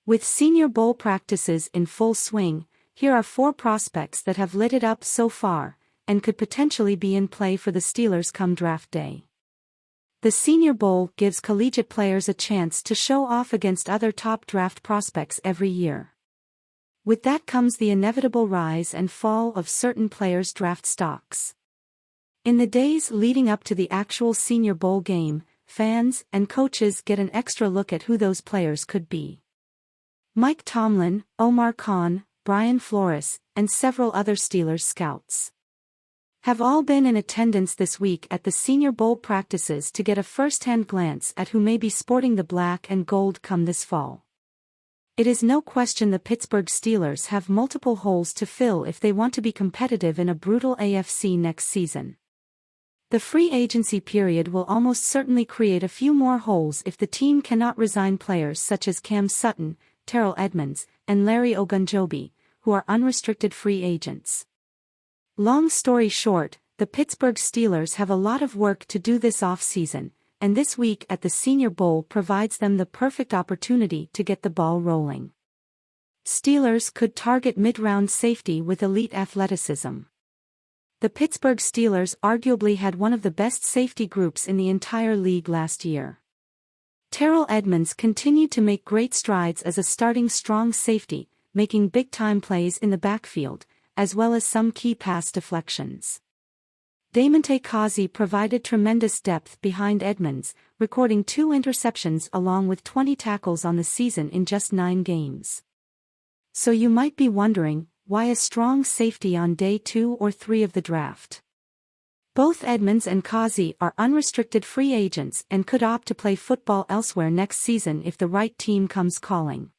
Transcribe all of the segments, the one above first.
With Senior Bowl practices in full swing, here are 4 prospects that have lit it up so far, and could potentially be in play for the Steelers come draft day. The Senior Bowl gives collegiate players a chance to show off against other top draft prospects every year. With that comes the inevitable rise and fall of certain players' draft stocks. In the days leading up to the actual Senior Bowl game, fans and coaches get an extra look at who those players could be. Mike Tomlin, Omar Khan, Brian Flores, and several other Steelers scouts have all been in attendance this week at the Senior Bowl practices to get a first-hand glance at who may be sporting the black and gold come this fall. It is no question the Pittsburgh Steelers have multiple holes to fill if they want to be competitive in a brutal AFC next season. The free agency period will almost certainly create a few more holes if the team cannot resign players such as Cam Sutton, Terrell Edmunds, and Larry Ogunjobi, who are unrestricted free agents. Long story short, the Pittsburgh Steelers have a lot of work to do this offseason, and this week at the Senior Bowl provides them the perfect opportunity to get the ball rolling. Steelers could target mid-round safety with elite athleticism. The Pittsburgh Steelers arguably had one of the best safety groups in the entire league last year. Terrell Edmunds continued to make great strides as a starting strong safety, making big-time plays in the backfield, as well as some key pass deflections. Damontae Kazee provided tremendous depth behind Edmunds, recording 2 interceptions along with 20 tackles on the season in just 9 games. So you might be wondering, why a strong safety on day 2 or 3 of the draft? Both Edmunds and Kazee are unrestricted free agents and could opt to play football elsewhere next season if the right team comes calling.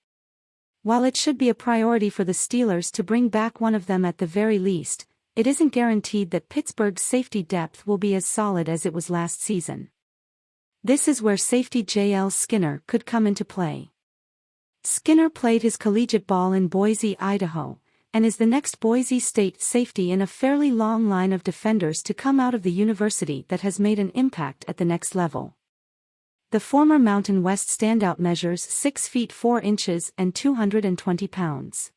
While it should be a priority for the Steelers to bring back one of them at the very least, it isn't guaranteed that Pittsburgh's safety depth will be as solid as it was last season. This is where safety J.L. Skinner could come into play. Skinner played his collegiate ball in Boise, Idaho, and is the next Boise State safety in a fairly long line of defenders to come out of the university that has made an impact at the next level. The former Mountain West standout measures 6 feet 4 inches and 220 pounds.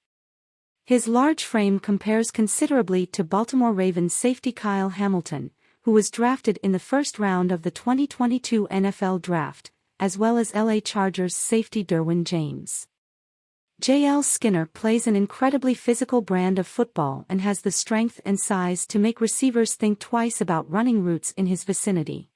His large frame compares considerably to Baltimore Ravens safety Kyle Hamilton, who was drafted in the first round of the 2022 NFL Draft, as well as LA Chargers safety Derwin James. J.L. Skinner plays an incredibly physical brand of football and has the strength and size to make receivers think twice about running routes in his vicinity.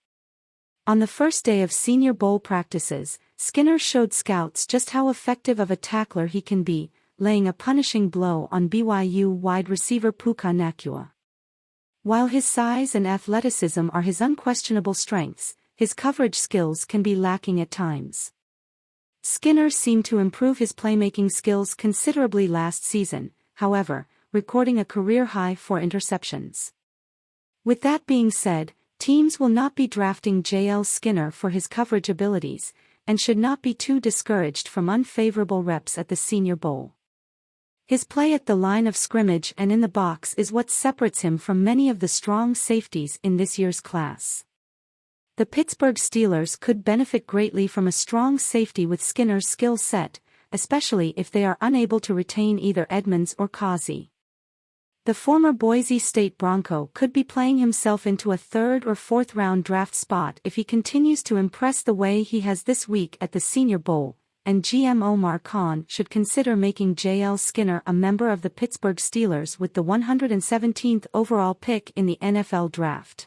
On the first day of Senior Bowl practices, Skinner showed scouts just how effective of a tackler he can be, laying a punishing blow on BYU wide receiver Puka Nacua. While his size and athleticism are his unquestionable strengths, his coverage skills can be lacking at times. Skinner seemed to improve his playmaking skills considerably last season, however, recording a career-high 4 interceptions. With that being said, teams will not be drafting J.L. Skinner for his coverage abilities, and should not be too discouraged from unfavorable reps at the Senior Bowl. His play at the line of scrimmage and in the box is what separates him from many of the strong safeties in this year's class. The Pittsburgh Steelers could benefit greatly from a strong safety with Skinner's skill set, especially if they are unable to retain either Edmunds or Kazee. The former Boise State Bronco could be playing himself into a 3rd or 4th round draft spot if he continues to impress the way he has this week at the Senior Bowl, and GM Omar Khan should consider making J.L. Skinner a member of the Pittsburgh Steelers with the 117th overall pick in the NFL Draft.